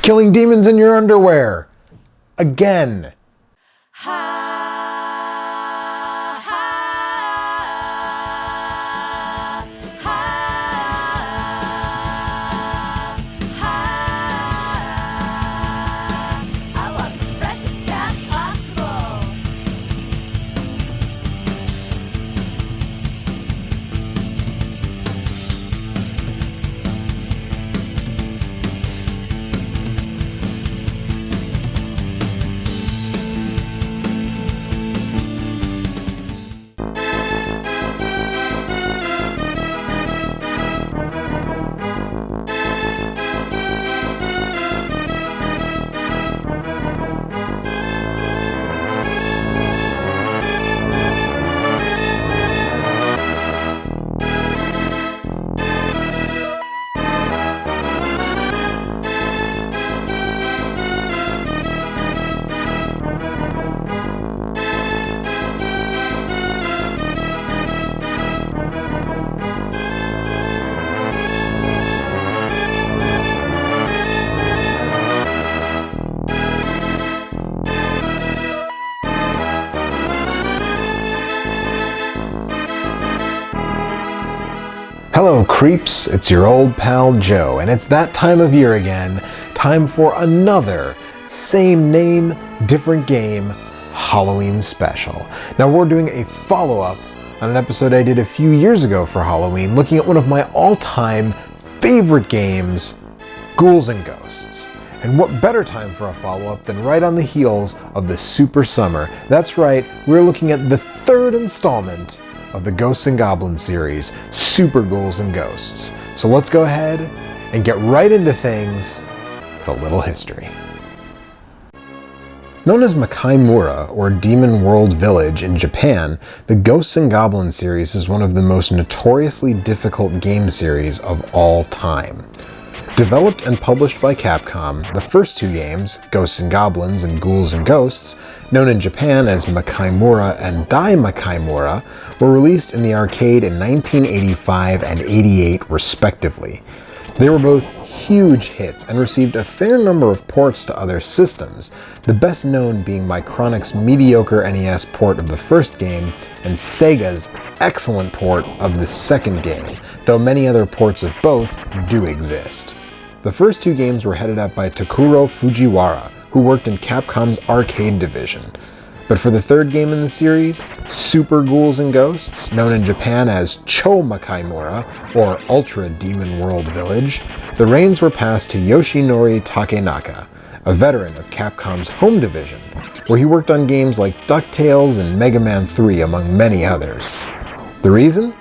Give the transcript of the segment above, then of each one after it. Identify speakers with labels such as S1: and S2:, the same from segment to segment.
S1: killing demons in your underwear. Again. Hello creeps, it's your old pal Joe, and it's that time of year again, time for another same name, different game, Halloween special. Now we're doing a follow-up on an episode I did a few years ago for Halloween, looking at one of my all-time favorite games, Ghouls and Ghosts. And what better time for a follow-up than right on the heels of the Super Summer. That's right, we're looking at the third installment of the Ghosts and Goblins series, Super Ghouls and Ghosts. So let's go ahead and get right into things with a little history. Known as Makaimura, or Demon World Village in Japan, the Ghosts and Goblins series is one of the most notoriously difficult game series of all time. Developed and published by Capcom, the first two games, Ghosts and Goblins and Ghouls and Ghosts, known in Japan as Makaimura and Dai Makaimura, were released in the arcade in 1985 and 88 respectively. They were both huge hits and received a fair number of ports to other systems, the best known being Micronic's mediocre NES port of the first game and Sega's excellent port of the second game, though many other ports of both do exist. The first two games were headed up by Takuro Fujiwara, who worked in Capcom's arcade division. But for the third game in the series, Super Ghouls and Ghosts, known in Japan as Cho Makaimura, or Ultra Demon World Village, the reins were passed to Yoshinori Takenaka, a veteran of Capcom's home division, where he worked on games like DuckTales and Mega Man 3, among many others. The reason?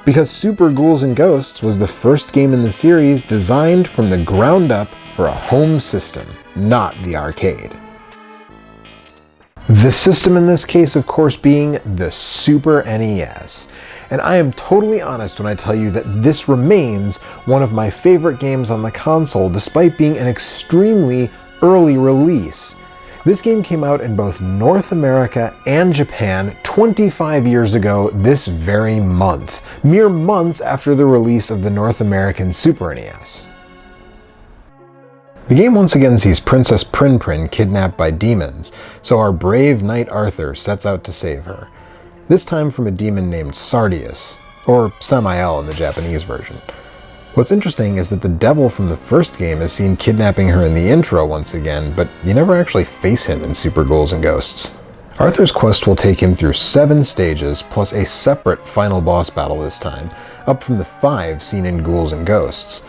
S1: Because Super Ghouls and Ghosts was the first game in the series designed from the ground up for a home system, not the arcade. The system in this case, of course, being the Super NES. And I am totally honest when I tell you that this remains one of my favorite games on the console, despite being an extremely early release. This game came out in both North America and Japan 25 years ago this very month, mere months after the release of the North American Super NES. The game once again sees Princess Prin kidnapped by demons, so our brave knight Arthur sets out to save her. This time from a demon named Sardius, or Samael in the Japanese version. What's interesting is that the devil from the first game is seen kidnapping her in the intro once again, but you never actually face him in Super Ghouls and Ghosts. Arthur's quest will take him through 7 stages, plus a separate final boss battle this time, up from the 5 seen in Ghouls and Ghosts.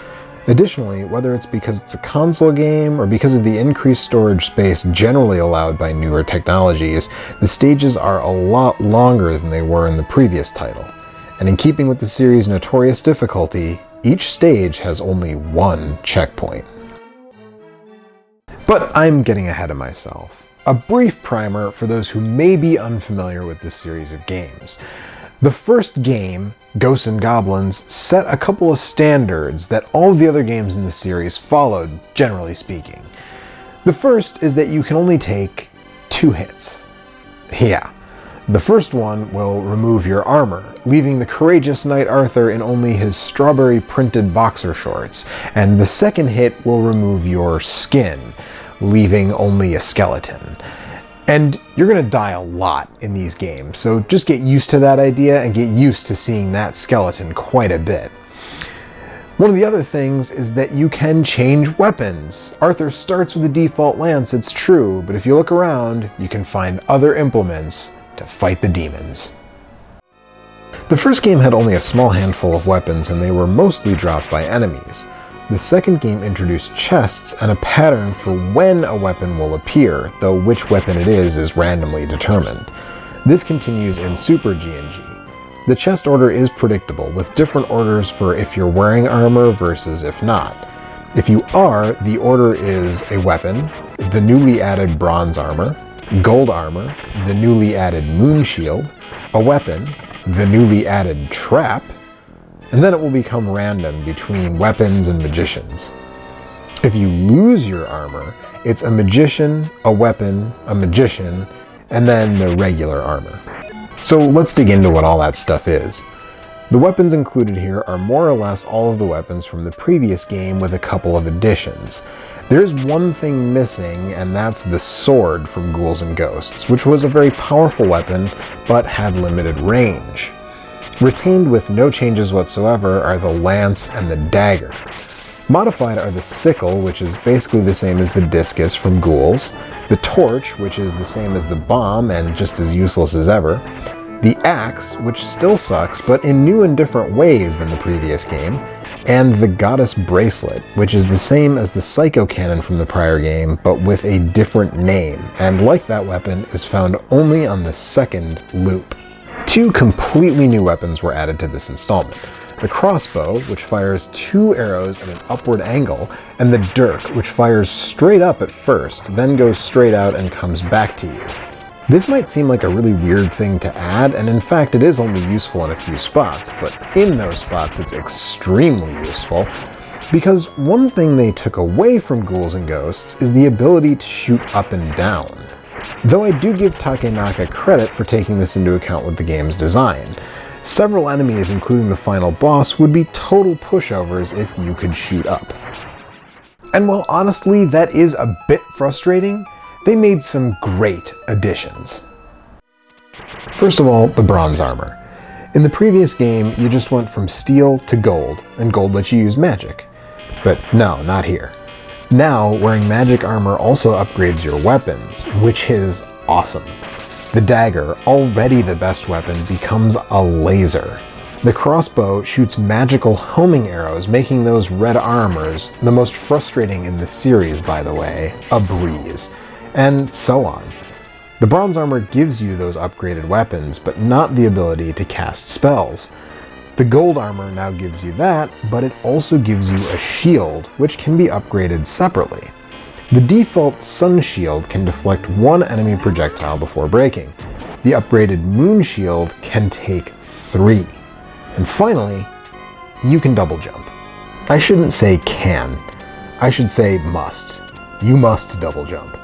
S1: Additionally, whether it's because it's a console game or because of the increased storage space generally allowed by newer technologies, the stages are a lot longer than they were in the previous title. And in keeping with the series' notorious difficulty, each stage has only 1 checkpoint. But I'm getting ahead of myself. A brief primer for those who may be unfamiliar with this series of games. The first game, Ghosts and Goblins, set a couple of standards that all the other games in the series followed, generally speaking. The first is that you can only take 2 hits. Yeah, The first one will remove your armor, leaving the courageous Knight Arthur in only his strawberry printed boxer shorts, and the second hit will remove your skin, leaving only a skeleton. And you're gonna die a lot in these games, so just get used to that idea and get used to seeing that skeleton quite a bit. One of the other things is that you can change weapons. Arthur starts with the default lance, it's true, but if you look around, you can find other implements to fight the demons. The first game had only a small handful of weapons and they were mostly dropped by enemies. The second game introduced chests and a pattern for when a weapon will appear, though which weapon it is randomly determined. This continues in Super G&G. The chest order is predictable, with different orders for if you're wearing armor versus if not. If you are, the order is a weapon, the newly added bronze armor, gold armor, the newly added moon shield, a weapon, the newly added trap, and then it will become random between weapons and magicians. If you lose your armor, it's a magician, a weapon, a magician, and then the regular armor. So let's dig into what all that stuff is. The weapons included here are more or less all of the weapons from the previous game with a couple of additions. There's one thing missing, and that's the sword from Ghouls and Ghosts, which was a very powerful weapon, but had limited range. Retained with no changes whatsoever are the lance and the dagger. Modified are the sickle, which is basically the same as the discus from Ghouls, the torch, which is the same as the bomb and just as useless as ever, the axe, which still sucks but in new and different ways than the previous game, and the goddess bracelet, which is the same as the psycho cannon from the prior game but with a different name, and like that weapon is found only on the second loop. Two completely new weapons were added to this installment. The crossbow, which fires 2 arrows at an upward angle, and the dirk, which fires straight up at first, then goes straight out and comes back to you. This might seem like a really weird thing to add, and in fact it is only useful in a few spots, but in those spots it's extremely useful, because one thing they took away from Ghouls and Ghosts is the ability to shoot up and down. Though I do give Takenaka credit for taking this into account with the game's design. Several enemies, including the final boss, would be total pushovers if you could shoot up. And while honestly that is a bit frustrating, they made some great additions. First of all, the bronze armor. In the previous game, you just went from steel to gold, and gold lets you use magic. But no, not here. Now, wearing magic armor also upgrades your weapons, which is awesome. The dagger, already the best weapon, becomes a laser. The crossbow shoots magical homing arrows, making those red armors, the most frustrating in the series by the way, a breeze. And so on. The bronze armor gives you those upgraded weapons, but not the ability to cast spells. The gold armor now gives you that, but it also gives you a shield, which can be upgraded separately. The default sun shield can deflect 1 enemy projectile before breaking. The upgraded moon shield can take 3. And finally, you can double jump. I shouldn't say can, I should say must. You must double jump.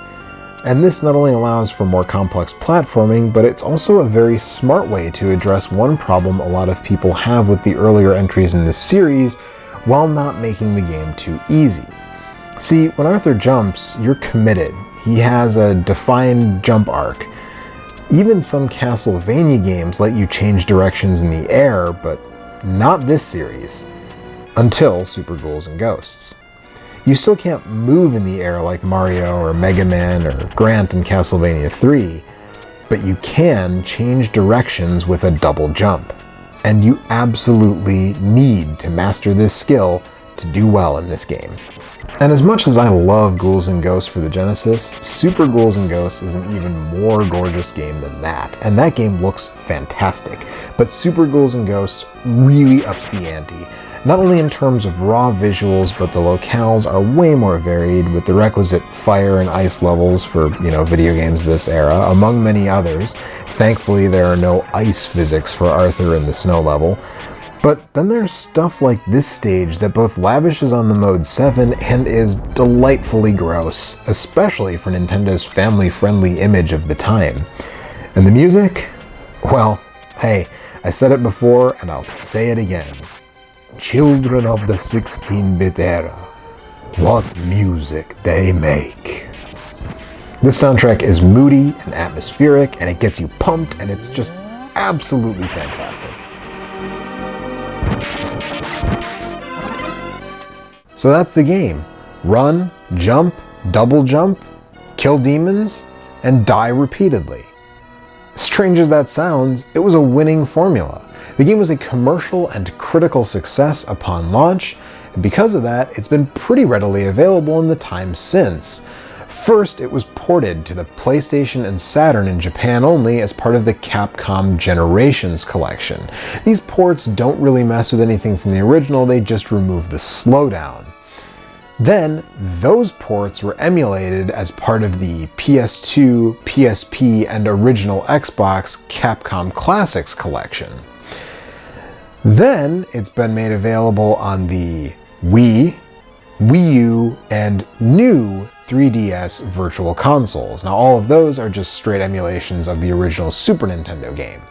S1: And this not only allows for more complex platforming, but it's also a very smart way to address one problem a lot of people have with the earlier entries in this series, while not making the game too easy. See, when Arthur jumps, you're committed. He has a defined jump arc. Even some Castlevania games let you change directions in the air, but not this series. Until Super Ghouls and Ghosts. You still can't move in the air like Mario or Mega Man or Grant in Castlevania 3, but you can change directions with a double jump. And you absolutely need to master this skill to do well in this game. And as much as I love Ghouls and Ghosts for the Genesis, Super Ghouls and Ghosts is an even more gorgeous game than that, and that game looks fantastic. But Super Ghouls and Ghosts really ups the ante. Not only in terms of raw visuals, but the locales are way more varied with the requisite fire and ice levels for, video games this era, among many others. Thankfully, there are no ice physics for Arthur in the snow level. But then there's stuff like this stage that both lavishes on the Mode 7 and is delightfully gross, especially for Nintendo's family-friendly image of the time. And the music? Well, hey, I said it before and I'll say it again. Children of the 16-bit era, what music they make. This soundtrack is moody and atmospheric, and it gets you pumped, and it's just absolutely fantastic. So that's the game. Run, jump, double jump, kill demons, and die repeatedly. Strange as that sounds, it was a winning formula. The game was a commercial and critical success upon launch, and because of that, it's been pretty readily available in the time since. First, it was ported to the PlayStation and Saturn in Japan only as part of the Capcom Generations collection. These ports don't really mess with anything from the original, they just remove the slowdown. Then, those ports were emulated as part of the PS2, PSP, and original Xbox Capcom Classics collection. Then, it's been made available on the Wii, Wii U, and new 3DS virtual consoles. Now, all of those are just straight emulations of the original Super Nintendo game.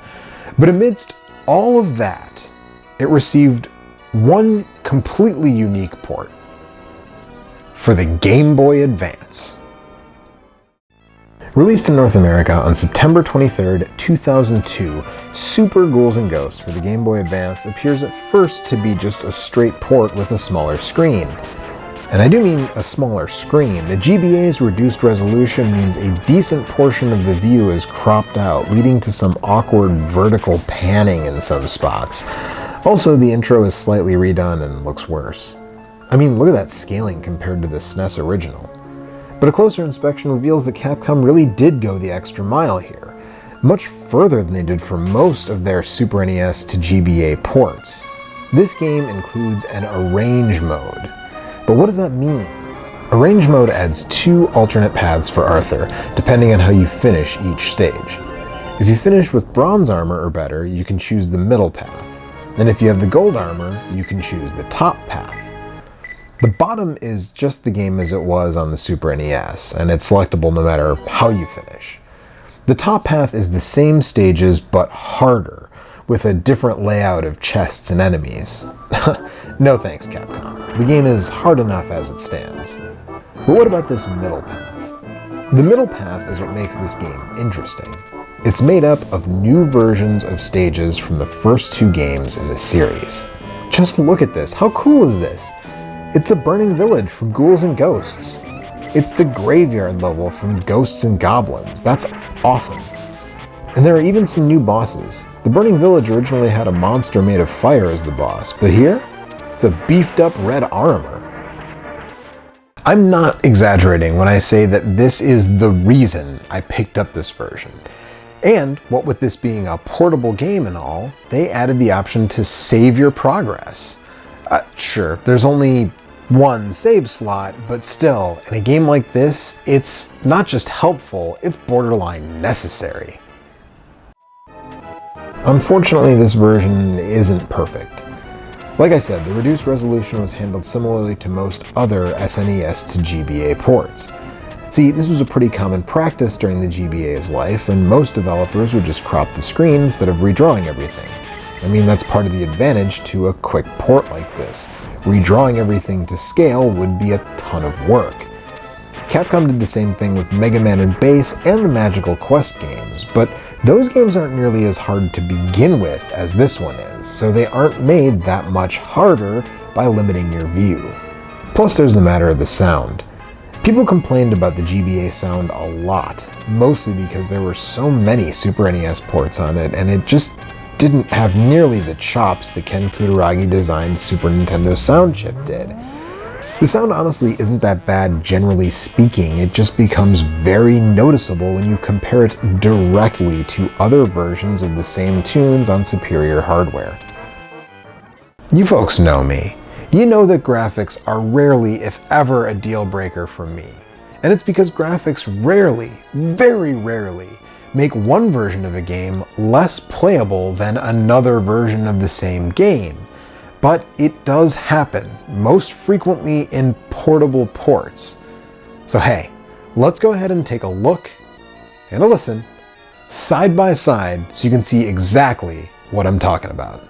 S1: But amidst all of that, it received one completely unique port for the Game Boy Advance. Released in North America on September 23rd, 2002, Super Ghouls and Ghosts for the Game Boy Advance appears at first to be just a straight port with a smaller screen. And I do mean a smaller screen. The GBA's reduced resolution means a decent portion of the view is cropped out, leading to some awkward vertical panning in some spots. Also, the intro is slightly redone and looks worse. I mean, look at that scaling compared to the SNES original. But a closer inspection reveals that Capcom really did go the extra mile here, much further than they did for most of their Super NES to GBA ports. This game includes an arrange mode. But what does that mean? Arrange mode adds 2 alternate paths for Arthur, depending on how you finish each stage. If you finish with bronze armor or better, you can choose the middle path. And if you have the gold armor, you can choose the top path. The bottom is just the game as it was on the Super NES, and it's selectable no matter how you finish. The top path is the same stages, but harder, with a different layout of chests and enemies. No thanks, Capcom. The game is hard enough as it stands. But what about this middle path? The middle path is what makes this game interesting. It's made up of new versions of stages from the first 2 games in the series. Just look at this. How cool is this? It's the Burning Village from Ghouls and Ghosts. It's the Graveyard level from Ghosts and Goblins. That's awesome. And there are even some new bosses. The Burning Village originally had a monster made of fire as the boss, but here, it's a beefed up red armor. I'm not exaggerating when I say that this is the reason I picked up this version. And what with this being a portable game and all, they added the option to save your progress. Sure, there's only one save slot, but still, in a game like this, it's not just helpful, it's borderline necessary. Unfortunately, this version isn't perfect. Like I said, the reduced resolution was handled similarly to most other SNES to GBA ports. See, this was a pretty common practice during the GBA's life, and most developers would just crop the screen instead of redrawing everything. I mean, that's part of the advantage to a quick port like this. Redrawing everything to scale would be a ton of work. Capcom did the same thing with Mega Man and Bass and the Magical Quest games, but those games aren't nearly as hard to begin with as this one is, so they aren't made that much harder by limiting your view. Plus, there's the matter of the sound. People complained about the GBA sound a lot, mostly because there were so many Super NES ports on it, and it just didn't have nearly the chops the Ken Kutaragi designed Super Nintendo sound chip did. The sound honestly isn't that bad generally speaking, it just becomes very noticeable when you compare it directly to other versions of the same tunes on superior hardware. You folks know me. You know that graphics are rarely, if ever, a deal breaker for me. And it's because graphics rarely, very rarely, make one version of a game less playable than another version of the same game. But it does happen, most frequently in portable ports. So hey, let's go ahead and take a look and a listen side by side so you can see exactly what I'm talking about.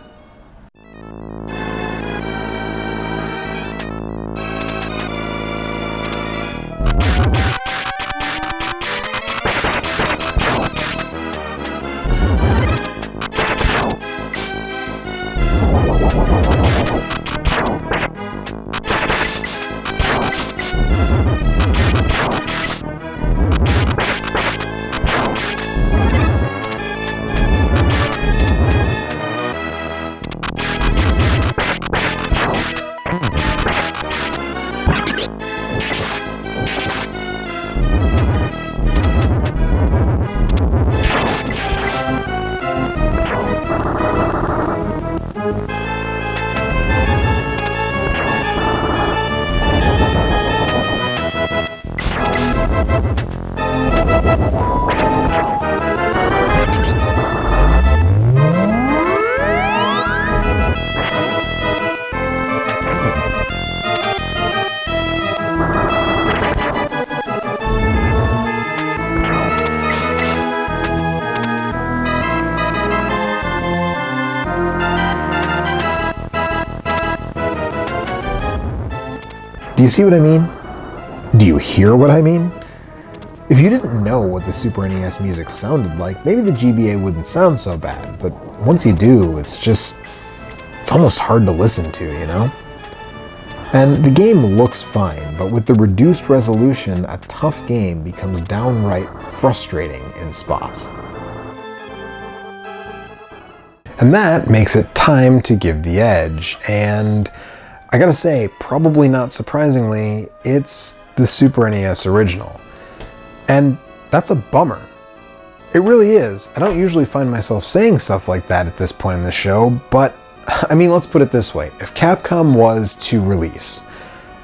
S1: Do you see what I mean? Do you hear what I mean? If you didn't know what the Super NES music sounded like, maybe the GBA wouldn't sound so bad, but once you do, it's almost hard to listen to, you know? And the game looks fine, but with the reduced resolution, a tough game becomes downright frustrating in spots. And that makes it time to give the edge, and I gotta say, probably not surprisingly, it's the Super NES original. And that's a bummer. It really is. I don't usually find myself saying stuff like that at this point in the show, but I mean, let's put it this way. If Capcom was to release,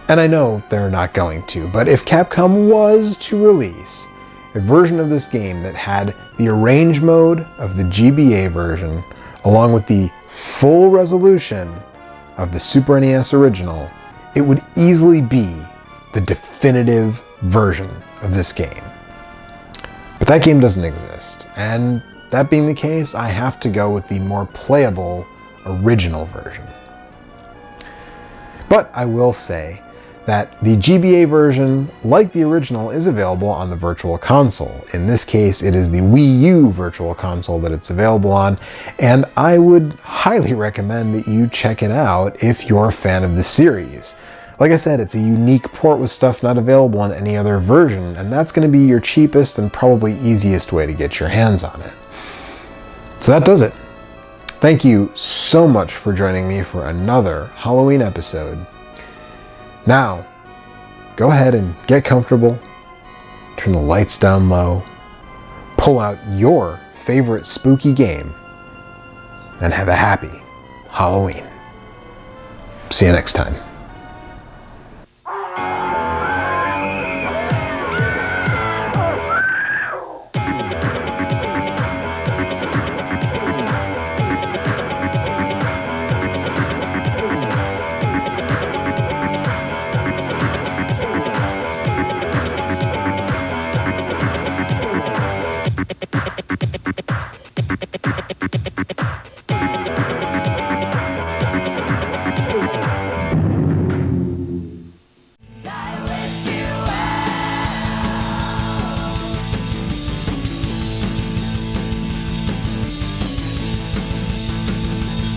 S1: and I know they're not going to, but if Capcom was to release a version of this game that had the arrange mode of the GBA version, along with the full resolution of the Super NES original, it would easily be the definitive version of this game. But that game doesn't exist, and that being the case, I have to go with the more playable original version. But I will say that the GBA version, like the original, is available on the Virtual Console. In this case, it is the Wii U Virtual Console that it's available on, and I would highly recommend that you check it out if you're a fan of the series. Like I said, it's a unique port with stuff not available on any other version, and that's going to be your cheapest and probably easiest way to get your hands on it. So that does it. Thank you so much for joining me for another Halloween episode. Now, go ahead and get comfortable, turn the lights down low, pull out your favorite spooky game, and have a happy Halloween. See you next time.